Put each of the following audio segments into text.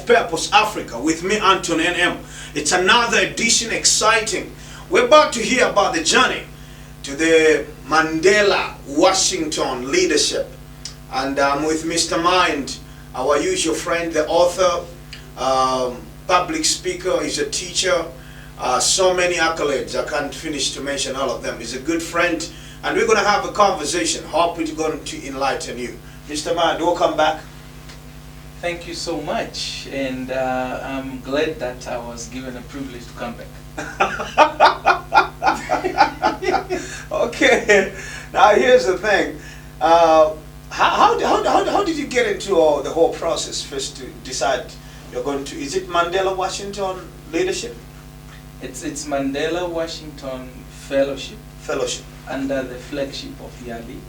of Purpose Africa with me, Anton NM. It's another edition, exciting. We're about to hear about the journey to the Mandela Washington leadership. And I'm with Mr. Mind, our usual friend, the author, public speaker, he's a teacher, so many accolades. I can't finish to mention all of them. He's a good friend, and we're going to have a conversation. Hope it's going to enlighten you. Mr. Mind, welcome back. Thank you so much, and I'm glad that I was given a privilege to come back. Okay, now here's the thing. How did you get into the whole process first to decide you're going to, is it Mandela Washington leadership? It's Mandela Washington Fellowship. Fellowship. Under the flagship of YALI.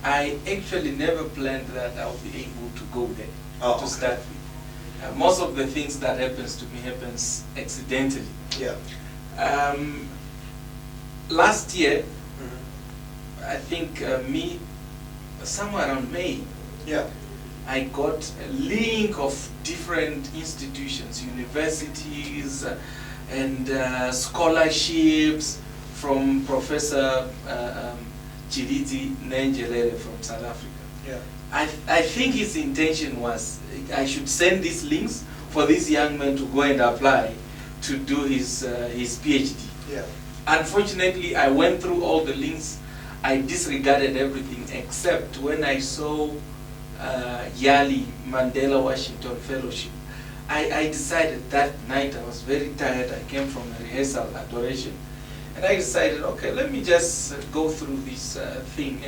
I actually never planned that I would be able to go there to start with. Most of the things that happens to me happens accidentally. Yeah. Last year, I think somewhere around May, yeah, I got a link of different institutions, universities, and scholarships from Professor Chiliti Nenjelele from South Africa. Yeah. I think his intention was I should send these links for this young man to go and apply to do his PhD. Yeah. Unfortunately, I went through all the links. I disregarded everything except when I saw YALI, Mandela Washington Fellowship. I decided that night, I was very tired, I came from a rehearsal adoration, and I decided, okay, let me just go through this thing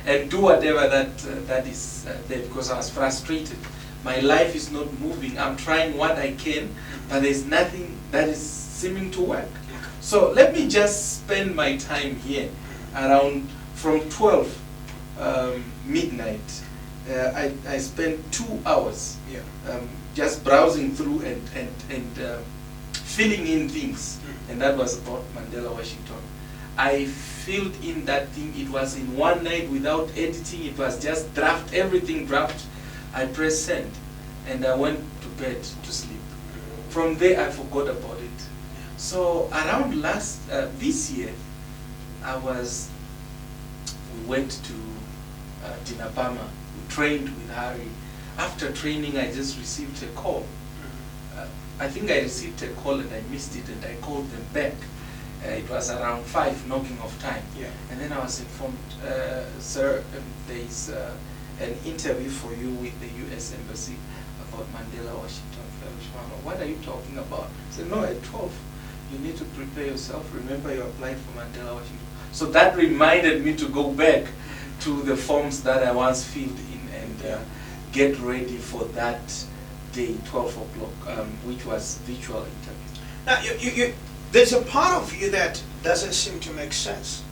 and do whatever that is there, because I was frustrated. My life is not moving, I'm trying what I can, but there's nothing that is seeming to work. So let me just spend my time here around from 12 midnight. I spent 2 hours just browsing through and filling in things, and that was about Mandela Washington. I filled in that thing. It was in one night without editing. It was just everything draft. I pressed send, and I went to bed to sleep. From there, I forgot about it. So around this year, we went to Dinapama. We trained with Harry. After training, I just received a call. I think I received a call and I missed it, and I called them back. It was around 5, knocking off time. Yeah. And then I was informed, sir, there is an interview for you with the U.S. Embassy about Mandela Washington Fellowship. What are you talking about? I said, no, at 12. You need to prepare yourself. Remember, you applied for Mandela Washington. So that reminded me to go back to the forms that I once filled in and get ready for that day, 12 o'clock, which was virtual interview. Now, there's a part of you that doesn't seem to make sense.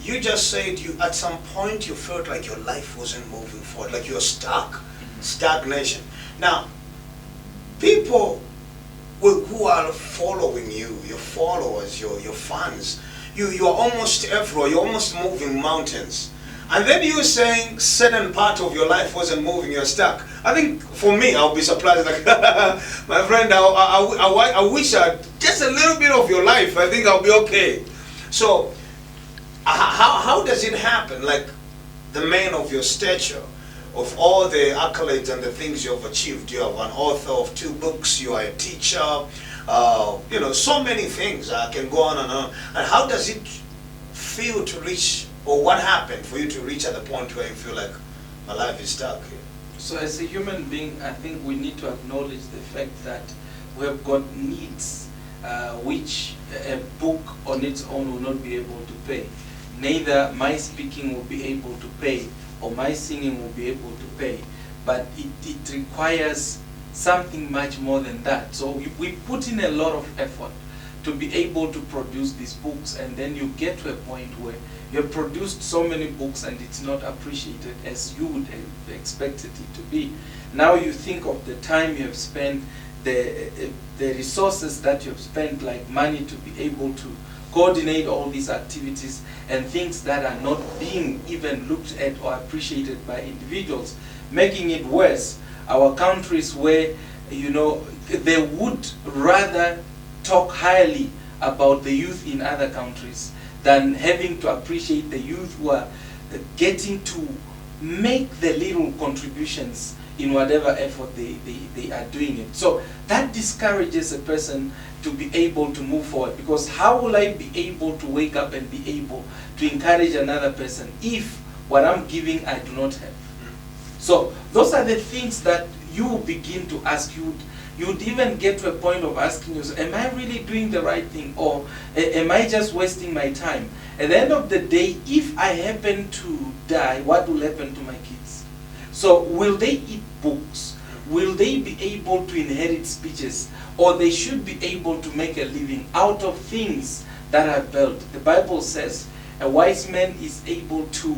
You just said at some point you felt like your life wasn't moving forward, like you're stuck, stagnation. Now, people who are following you, your followers, your fans, you are almost everywhere, you're almost moving mountains. And then you're saying certain part of your life wasn't moving, you're stuck. I think for me, I'll be surprised, like, my friend, I wish I just a little bit of your life, I think I'll be okay. So, how does it happen? Like, the man of your stature, of all the accolades and the things you've achieved, you are an author of 2 books, you are a teacher, you know, so many things. I can go on and on. And how does it feel to reach, or what happened for you to reach at the point where you feel like my life is stuck here? So as a human being, I think we need to acknowledge the fact that we have got needs which a book on its own will not be able to pay. Neither my speaking will be able to pay, or my singing will be able to pay, but it requires something much more than that. So we put in a lot of effort to be able to produce these books, and then you get to a point where you have produced so many books and it's not appreciated as you would have expected it to be. Now you think of the time you have spent, the resources that you have spent, like money, to be able to coordinate all these activities, and things that are not being even looked at or appreciated by individuals. Making it worse, our countries where you know, they would rather talk highly about the youth in other countries than having to appreciate the youth who are getting to make the little contributions in whatever effort they are doing it. So that discourages a person to be able to move forward, because how will I be able to wake up and be able to encourage another person if what I'm giving I do not have? So those are the things that you will begin to ask. You'd even get to a point of asking yourself, am I really doing the right thing, or am I just wasting my time? At the end of the day, if I happen to die, what will happen to my kids? So will they eat books? Will they be able to inherit speeches? Or they should be able to make a living out of things that are built. The Bible says a wise man is able to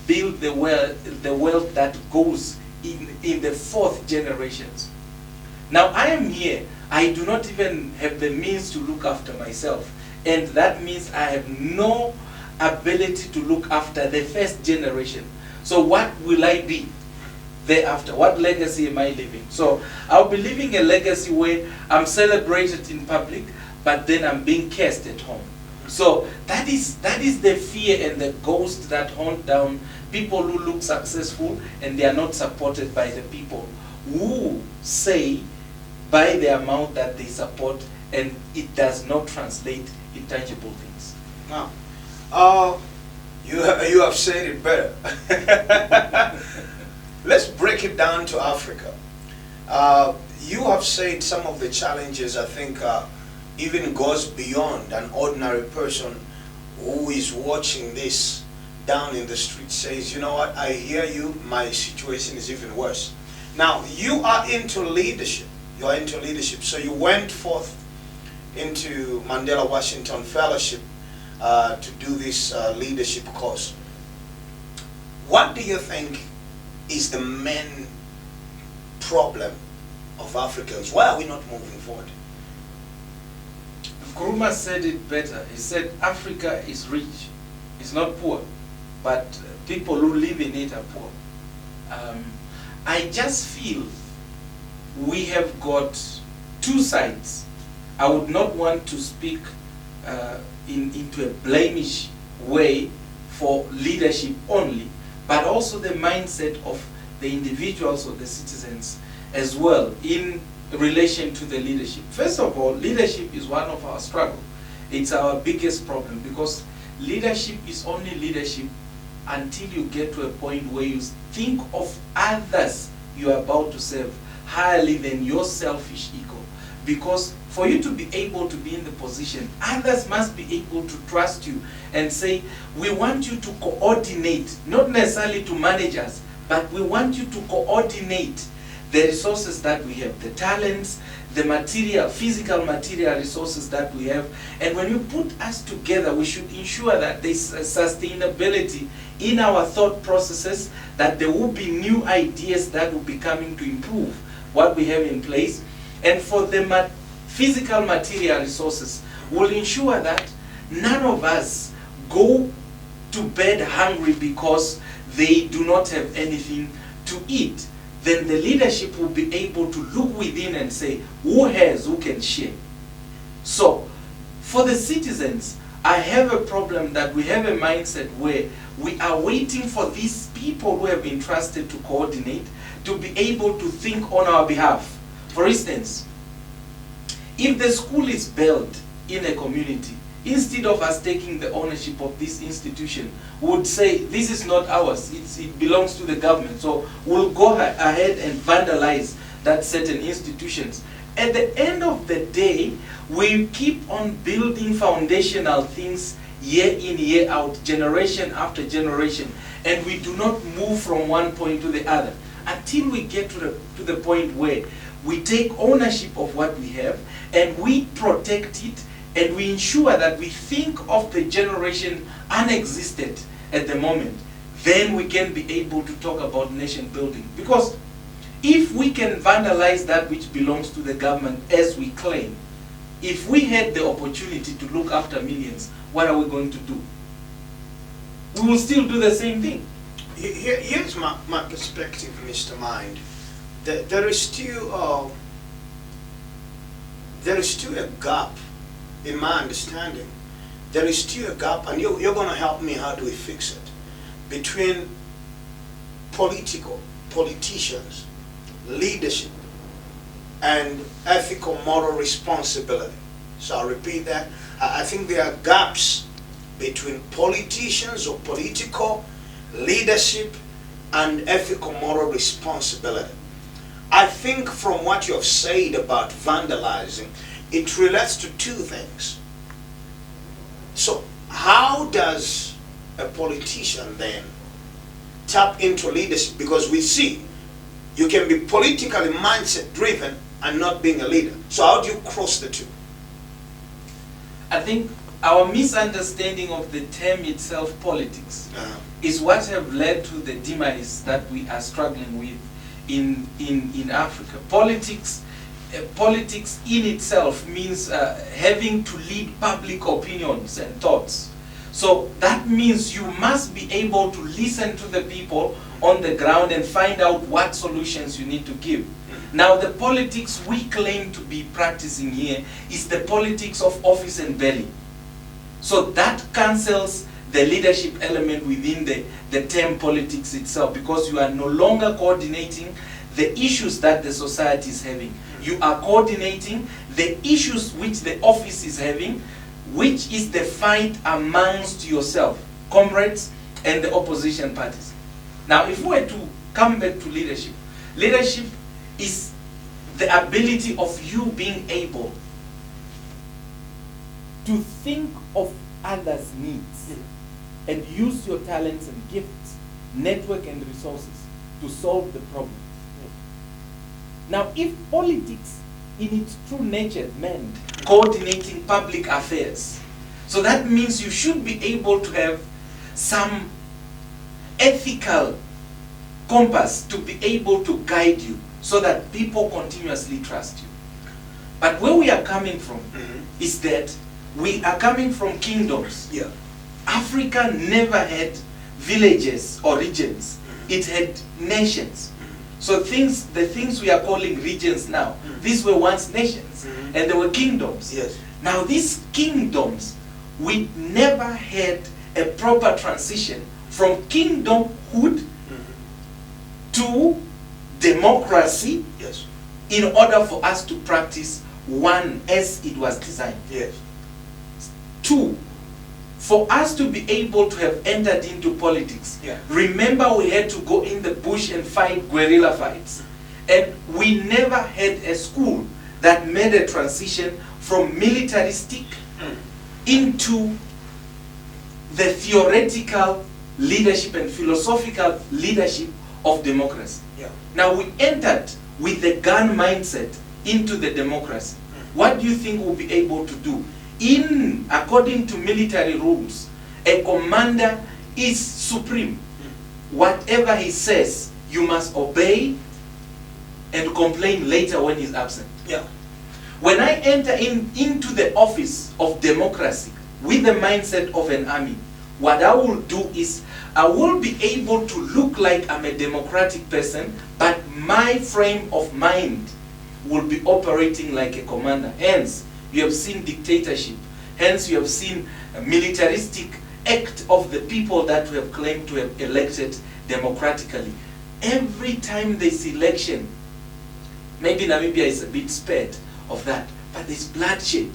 build the wealth that goes in the fourth generations. Now I am here, I do not even have the means to look after myself. And that means I have no ability to look after the first generation. So what will I be thereafter? What legacy am I leaving? So I'll be leaving a legacy where I'm celebrated in public, but then I'm being cursed at home. So that is the fear and the ghost that haunt down people who look successful and they are not supported by the people who say by their mouth that they support, and it does not translate in tangible things. Now, you have said it better. Let's break it down to Africa. You have said some of the challenges, I think, even goes beyond an ordinary person who is watching this down in the street says, you know what, I hear you, my situation is even worse. Now, you are into leadership. You are into leadership. So you went forth into Mandela Washington Fellowship to do this leadership course. What do you think is the main problem of Africans? Why are we not moving forward? Nkrumah said it better. He said Africa is rich. It's not poor, but people who live in it are poor. I just feel we have got two sides. I would not want to speak into a blemish way for leadership only, but also the mindset of the individuals or the citizens as well in relation to the leadership. First of all, leadership is one of our struggles. It's our biggest problem, because leadership is only leadership until you get to a point where you think of others you are about to serve higher than your selfish ego. Because for you to be able to be in the position, others must be able to trust you and say, we want you to coordinate, not necessarily to manage us, but we want you to coordinate the resources that we have, the talents, the material, physical material resources that we have. And when you put us together, we should ensure that there's sustainability in our thought processes, that there will be new ideas that will be coming to improve what we have in place. And for the physical material resources, we'll ensure that none of us go to bed hungry because they do not have anything to eat. Then the leadership will be able to look within and say, who has, who can share? So, for the citizens, I have a problem that we have a mindset where we are waiting for these people who have been trusted to coordinate to be able to think on our behalf. For instance, if the school is built in a community, instead of us taking the ownership of this institution, we would say, this is not ours, it belongs to the government. So we'll go ahead and vandalize that certain institutions. At the end of the day, we keep on building foundational things year in, year out, generation after generation, and we do not move from one point to the other until we get to the point where we take ownership of what we have and we protect it, and we ensure that we think of the generation unexisted at the moment. Then we can be able to talk about nation building. Because if we can vandalize that which belongs to the government as we claim, if we had the opportunity to look after millions, what are we going to do? We will still do the same thing. Here's my perspective, Mr. Mind. There is still there is still a gap, in my understanding. There is still a gap, and you're going to help me, how do we fix it, between politicians, leadership, and ethical moral responsibility. So I'll repeat that. I think there are gaps between politicians or political leadership and ethical moral responsibility. I think from what you have said about vandalizing, it relates to two things. So how does a politician then tap into leadership? Because we see you can be politically mindset driven and not being a leader. So how do you cross the two? I think our misunderstanding of the term itself, politics, is what have led to the demise that we are struggling with in Africa. Politics in itself means having to lead public opinions and thoughts. So that means you must be able to listen to the people on the ground and find out what solutions you need to give. Now the politics we claim to be practicing here is the politics of office and belly. So that cancels the leadership element within the term politics itself, because you are no longer coordinating the issues that the society is having. You are coordinating the issues which the office is having, which is the fight amongst yourself, comrades, and the opposition parties. Now, if we were to come back to leadership, leadership is the ability of you being able to think of others' needs and use your talents and gifts, network and resources to solve the problem. Now, if politics in its true nature meant coordinating public affairs, so that means you should be able to have some ethical compass to be able to guide you so that people continuously trust you. But where we are coming from is that we are coming from kingdoms. Yeah. Africa never had villages or regions. It had nations. So the things we are calling regions now, these were once nations, and there were kingdoms. Yes. Now these kingdoms, we never had a proper transition from kingdomhood to democracy. Yes. In order for us to practice one as it was designed. Yes. Two, for us to be able to have entered into politics, Yeah. remember we had to go in the bush and fight guerrilla fights. And we never had a school that made a transition from militaristic into the theoretical leadership and philosophical leadership of democracy. Yeah. Now we entered with the gun mindset into the democracy. What do you think we'll be able to do? According to military rules, a commander is supreme. Whatever he says, you must obey and complain later when he's absent. Yeah. When I enter into the office of democracy with the mindset of an army, what I will do is I will be able to look like I'm a democratic person, but my frame of mind will be operating like a commander. Hence, you have seen dictatorship. Hence, you have seen a militaristic act of the people that we have claimed to have elected democratically. Every time there's election, maybe Namibia is a bit spared of that, but there's bloodshed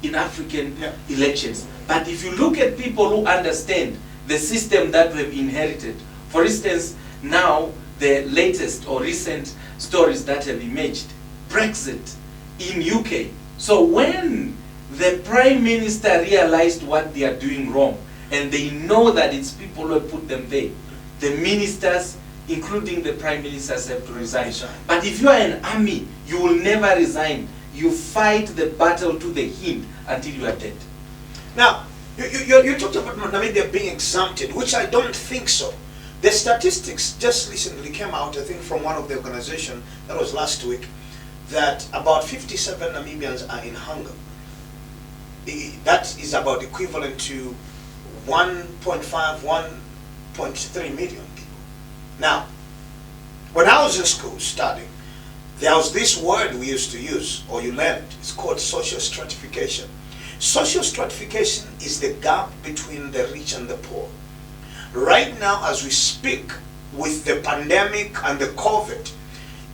in African elections. But if you look at people who understand the system that we have inherited, for instance, now the latest or recent stories that have emerged, Brexit in UK. So when the Prime Minister realized what they are doing wrong, and they know that it's people who have put them there, the ministers, including the Prime Ministers, have to resign. But if you are an army, you will never resign. You fight the battle to the end until you are dead. Now, you talked about Namibia being exempted, which I don't think so. The statistics just recently came out, I think, from one of the organizations, that was last week, that about 57 Namibians are in hunger. That is about equivalent to 1.5, 1.3 million people. Now, when I was in school studying, There was this word we used to use, or you learned, it's called social stratification. Social stratification is the gap between the rich and the poor. Right now, as we speak, with the pandemic and the COVID,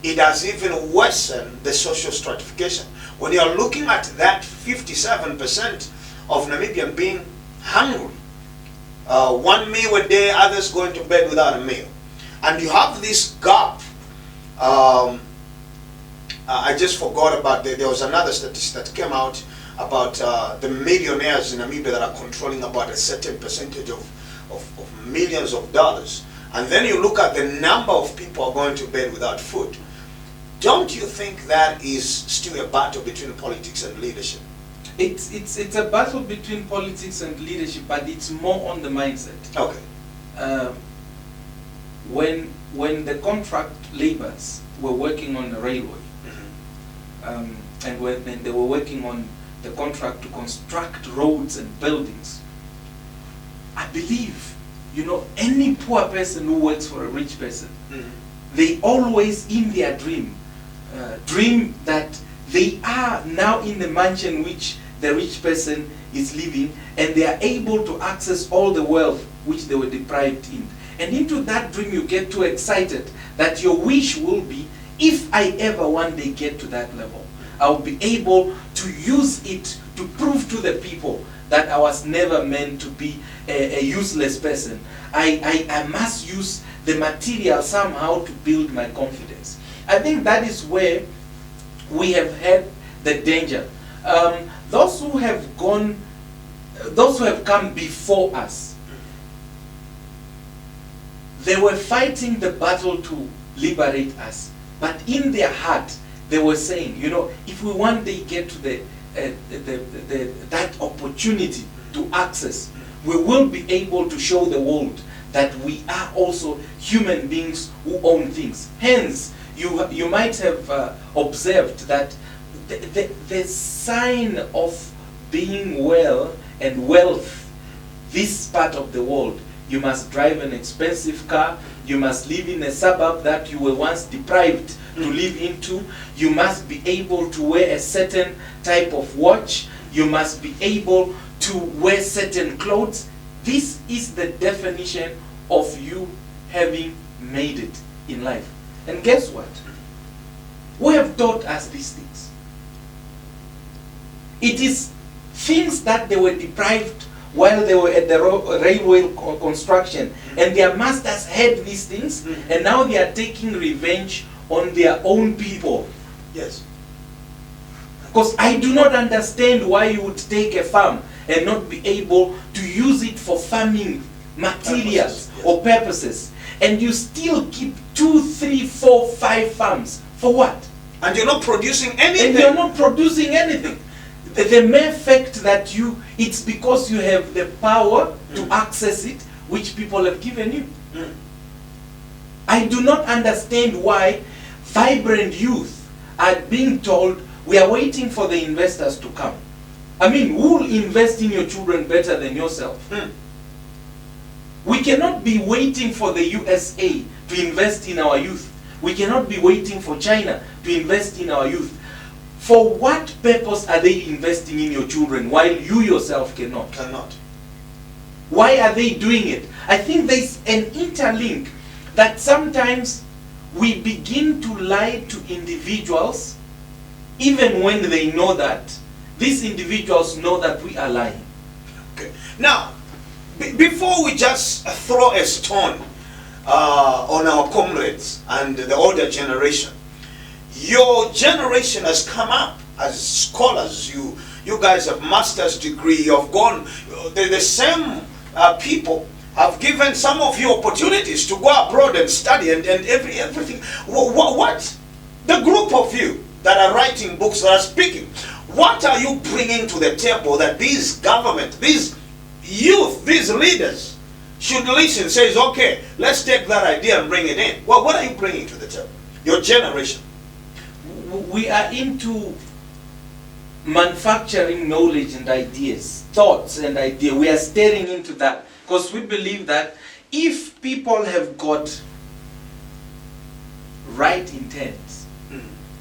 it has even worsened the social stratification. When you are looking at that 57% of Namibian being hungry, one meal a day, others going to bed without a meal. And you have this gap. I just forgot about, there was another statistic that came out about the millionaires in Namibia that are controlling about a certain percentage of millions of dollars. And then you look at the number of people who are going to bed without food. Don't you think that is still a battle between politics and leadership? It's a battle between politics and leadership, but it's more on the mindset. Okay. When the contract laborers were working on the railway, and when they were working on the contract to construct roads and buildings, I believe, any poor person who works for a rich person, they always in their dream that they are now in the mansion which the rich person is living, and they are able to access all the wealth which they were deprived in. And into that dream you get too excited that your wish will be, if I ever one day get to that level, I'll be able to use it to prove to the people that I was never meant to be a useless person. I must use the material somehow to build my confidence. I think that is where we have had the danger. Those who have come before us, they were fighting the battle to liberate us, but in their heart they were saying, if we one day get to that opportunity to access, we will be able to show the world that we are also human beings who own things. Hence, you might have observed that the sign of being well and wealth, this part of the world, you must drive an expensive car, you must live in a suburb that you were once deprived to live into, you must be able to wear a certain type of watch, you must be able to wear certain clothes. This is the definition of you having made it in life. And guess what? We have taught us these things. It is things that they were deprived while they were at the railway construction, and their masters had these things, and now they are taking revenge on their own people. Yes. Because I do not understand why you would take a farm and not be able to use it for farming materials or purposes, and you still keep 2, 3, 4, 5 farms. For what? And you're not producing anything. And you're not producing anything. The mere fact that it's because you have the power to access it, which people have given you. I do not understand why vibrant youth are being told, we are waiting for the investors to come. I mean, who will invest in your children better than yourself? We cannot be waiting for the USA to invest in our youth. We cannot be waiting for China to invest in our youth. For what purpose are they investing in your children while you yourself cannot? Why are they doing it? I think there's an interlink that sometimes we begin to lie to individuals even when they know that these individuals know that we are lying. Okay. Now, before we just throw a stone on our comrades and the older generation, your generation has come up as scholars. You guys have master's degree. You have gone. The same people have given some of you opportunities to go abroad and study and everything. What? The group of you that are writing books, that are speaking, what are you bringing to the table that these government, these youth, these leaders should listen? Says, okay, let's take that idea and bring it in. Well, what are you bringing to the table? Your generation. We are into manufacturing knowledge and ideas, thoughts and ideas. We are staring into that because we believe that if people have got right intents,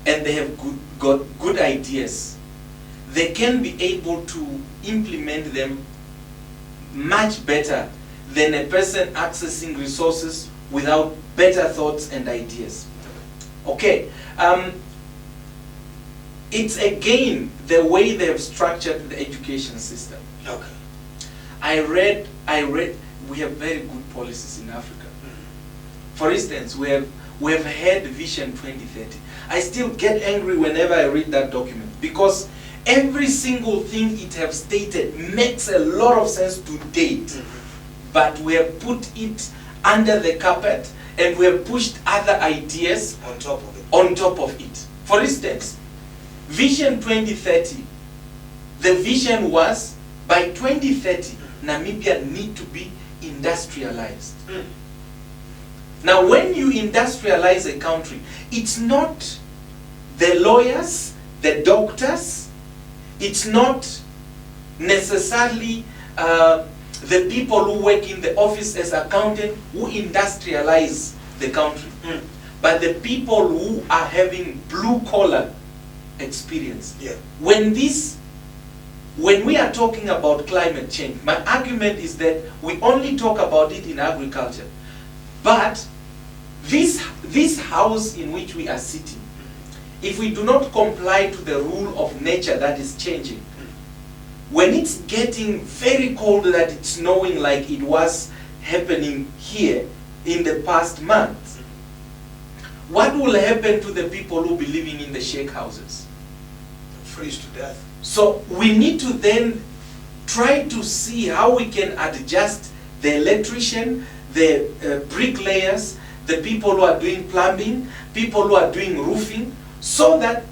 and they have got good ideas, they can be able to implement them much better than a person accessing resources without better thoughts and ideas. Okay, it's again the way they have structured the education system. Okay. I read, we have very good policies in Africa. For instance, we have had Vision 2030. I still get angry whenever I read that document because every single thing it have stated makes a lot of sense to date, but we have put it under the carpet and we have pushed other ideas On top of it. on top of it. For instance, Vision 2030, the vision was by 2030, Namibia need to be industrialized. Now, when you industrialize a country, it's not the lawyers, the doctors, it's not necessarily the people who work in the office as accountants who industrialize the country, but the people who are having blue-collar experience. Yeah. When we are talking about climate change, my argument is that we only talk about it in agriculture. But this house in which we are sitting, if we do not comply to the rule of nature that is changing, when it's getting very cold that it's snowing like it was happening here in the past months, what will happen to the people who be living in the shake houses? Freeze to death. So we need to then try to see how we can adjust the electrician, the bricklayers, the people who are doing plumbing, people who are doing roofing, so that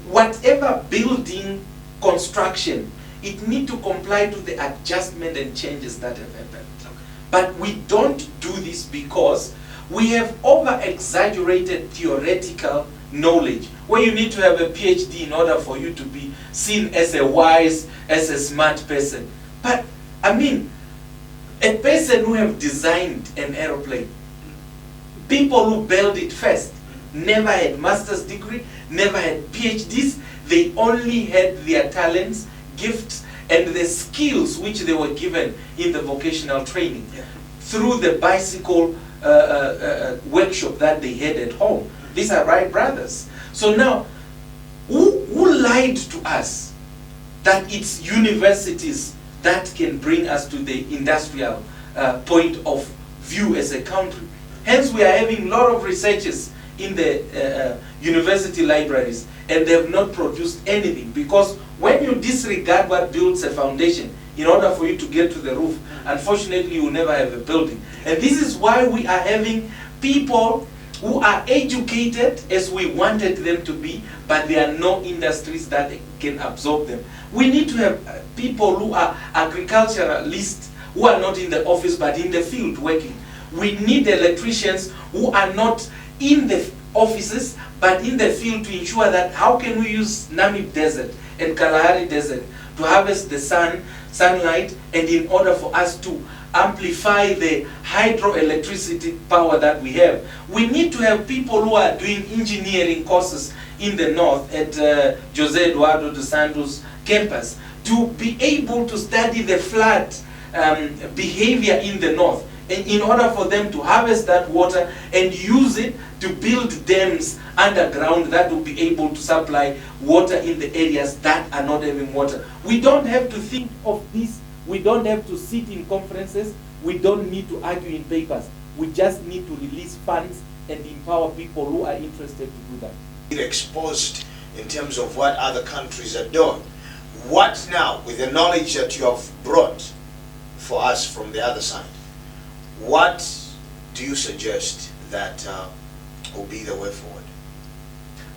whatever building construction, it need to comply to the adjustment and changes that have happened. Okay. But we don't do this because we have over-exaggerated theoretical knowledge, where you need to have a PhD in order for you to be seen as a wise, as a smart person. But, I mean, a person who have designed an aeroplane, people who built it first, never had master's degree, never had PhDs, they only had their talents, gifts, and the skills which they were given in the vocational training through the bicycle workshop that they had at home. These are Wright brothers. So now, who lied to us that it's universities that can bring us to the industrial point of view as a country? Hence, we are having a lot of researchers in the university libraries, and they have not produced anything, because when you disregard what builds a foundation, in order for you to get to the roof, unfortunately you will never have a building. And this is why we are having people who are educated as we wanted them to be, but there are no industries that can absorb them. We need to have people who are agriculturalists, who are not in the office but in the field working. We need electricians who are not in the offices but in the field, to ensure that how can we use Namib Desert and Kalahari Desert to harvest the sunlight, and in order for us to amplify the hydroelectricity power that we have. We need to have people who are doing engineering courses in the north at Jose Eduardo dos Santos campus to be able to study the flood behavior in the north, and in order for them to harvest that water and use it to build dams underground that will be able to supply water in the areas that are not having water. We don't have to think of this. We don't have to sit in conferences. We don't need to argue in papers. We just need to release funds and empower people who are interested to do that. Exposed in terms of what other countries are doing. What now, with the knowledge that you have brought for us from the other side, what do you suggest that will be the way forward?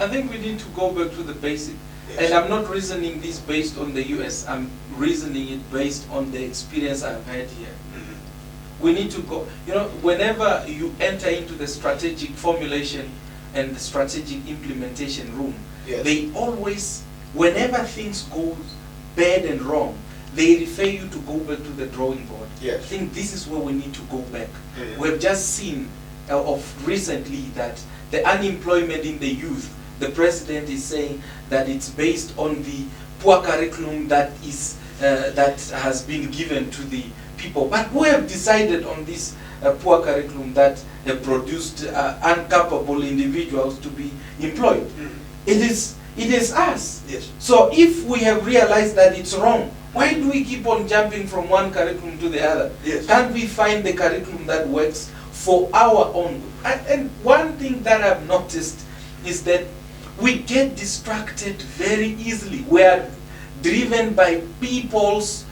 I think we need to go back to the basic. Yes. And I'm not reasoning this based on the US. I'm reasoning it based on the experience I've had here. We need to go, whenever you enter into the strategic formulation and the strategic implementation room, Yes. they always, whenever things go bad and wrong, they refer you to go back to the drawing board. Yes. I think this is where we need to go back. Mhm. We've just seen of recently that the unemployment in the youth, the president is saying that it's based on the poor curriculum that is that has been given to the people. But who have decided on this poor curriculum that have produced incapable individuals to be employed? It is us. Yes. So if we have realized that it's wrong, why do we keep on jumping from one curriculum to the other? Yes. Can't we find the curriculum that works for our own good? And one thing that I've noticed is that we get distracted very easily. We are driven by people's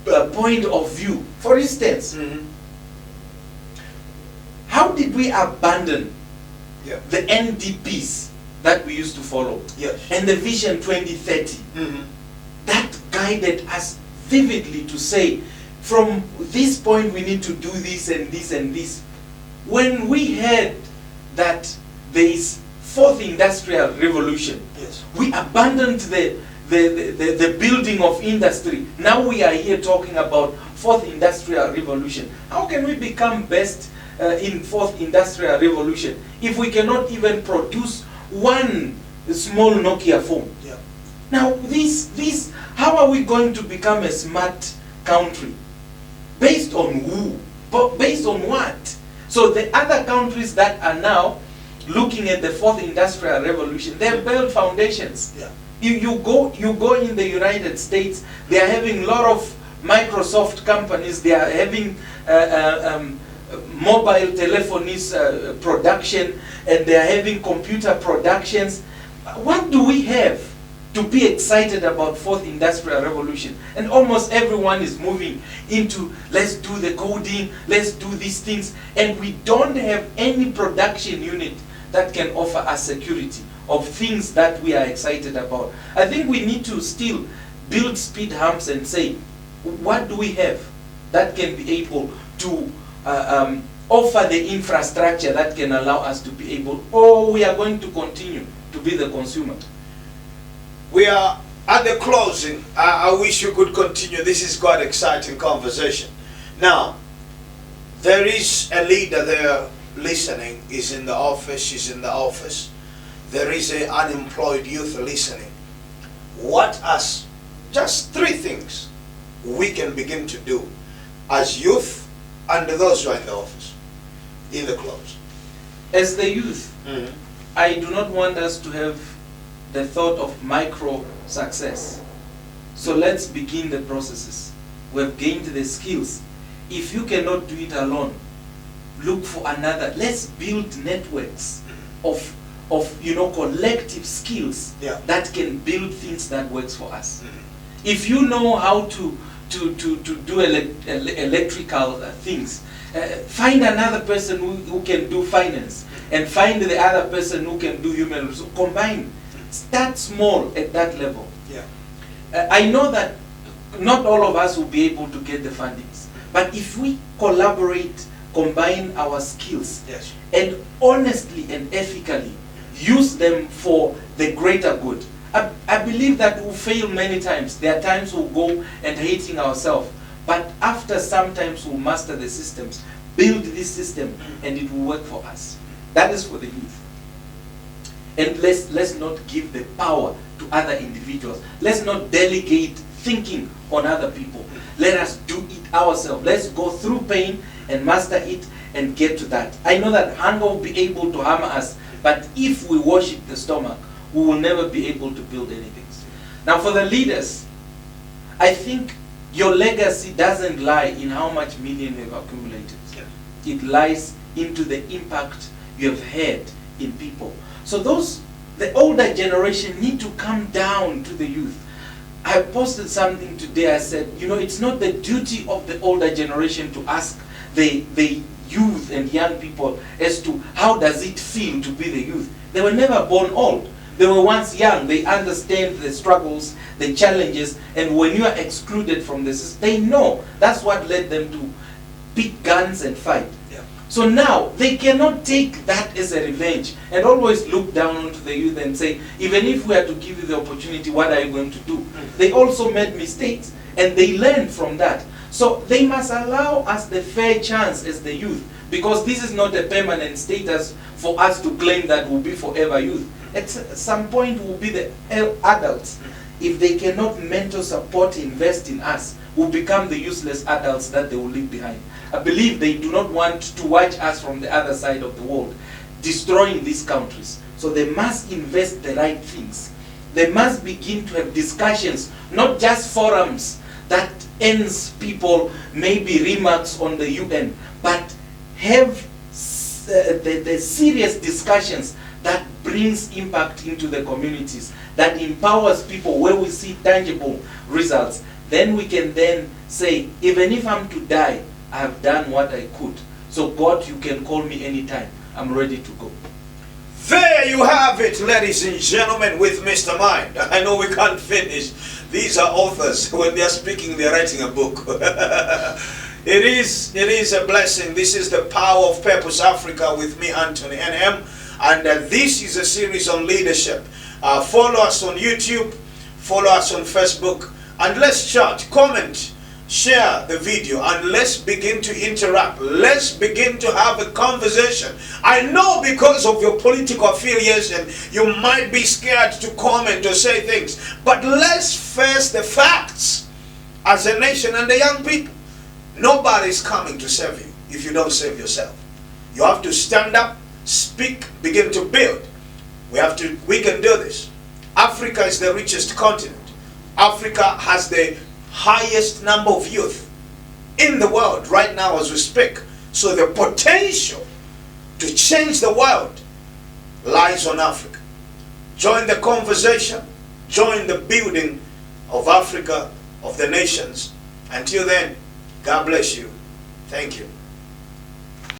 point of view. For instance, how did we abandon the NDPs that we used to follow? Yes. And the Vision 2030 that guided us vividly to say, from this point we need to do this and this and this. When we heard that there is fourth industrial revolution, Yes. we abandoned the building of industry. Now we are here talking about fourth industrial revolution. How can we become best in fourth industrial revolution if we cannot even produce one small Nokia phone? Yeah. Now how are we going to become a smart country? Based on who? But based on what? So the other countries that are now looking at the fourth industrial revolution, they have built foundations. Yeah. You go in the United States, they are having a lot of Microsoft companies, they are having mobile telephonies production, and they are having computer productions. What do we have to be excited about fourth industrial revolution? And almost everyone is moving into, let's do the coding, let's do these things, and we don't have any production unit that can offer us security of things that we are excited about. I think we need to still build speed humps and say, what do we have that can be able to offer the infrastructure that can allow us to be able, or we are going to continue to be the consumer? We are at the closing. I wish you could continue. This is quite exciting conversation. Now, there is a leader there listening. He's in the office, she's in the office. There is an unemployed youth listening. What are just three things we can begin to do as youth and those who are in the office in the close? As the youth, I do not want us to have the thought of micro success. So let's begin the processes. We have gained the skills. If you cannot do it alone, look for another. Let's build networks of collective skills that can build things that works for us. If you know how to do electrical things, find another person who can do finance, and find the other person who can do human resources. Combine. Start small at that level. I know that not all of us will be able to get the fundings, but if we collaborate, combine our skills, and honestly and ethically use them for the greater good, I believe that we'll fail many times. There are times we'll go and hating ourselves, but after sometimes we'll master the systems, build this system, and it will work for us. That is for the youth. And let's not give the power to other individuals. Let's not delegate thinking on other people. Let us do it ourselves. Let's go through pain and master it and get to that. I know that hunger will be able to hammer us, but if we worship the stomach, we will never be able to build anything. Now for the leaders, I think your legacy doesn't lie in how much million you have accumulated. It lies into the impact you have had in people. So the older generation need to come down to the youth. I posted something today. I said, it's not the duty of the older generation to ask the youth and young people as to how does it feel to be the youth. They were never born old. They were once young. They understand the struggles, the challenges, and when you are excluded from the system, they know that's what led them to pick guns and fight. So now, they cannot take that as a revenge and always look down onto the youth and say, even if we are to give you the opportunity, what are you going to do? They also made mistakes and they learned from that. So they must allow us the fair chance as the youth, because this is not a permanent status for us to claim that we'll be forever youth. At some point will be the adults. If they cannot mentor, support, invest in us, will become the useless adults that they will leave behind. I believe they do not want to watch us from the other side of the world, destroying these countries. So they must invest the right things. They must begin to have discussions, not just forums that ends people maybe remarks on the UN, but have the serious discussions that brings impact into the communities, that empowers people where we see tangible results. Then we can then say, even if I'm to die, I have done what I could. So God, you can call me anytime. I'm ready to go. There you have it, ladies and gentlemen, with Mr. Mind. I know we can't finish. These are authors. When they are speaking, they are writing a book. It is a blessing. This is the Power of Purpose Africa with me, Anthony NM. And this is a series on leadership. Follow us on YouTube. Follow us on Facebook. And let's chat, comment, share the video, and let's begin to interact. Let's begin to have a conversation. I know because of your political affiliation, you might be scared to comment or say things. But let's face the facts as a nation and the young people. Nobody's coming to save you if you don't save yourself. You have to stand up, speak, begin to build. We can do this. Africa is the richest continent. Africa has the highest number of youth in the world right now as we speak. So the potential to change the world lies on Africa. Join the conversation. Join the building of Africa, of the nations. Until then, God bless you. Thank you.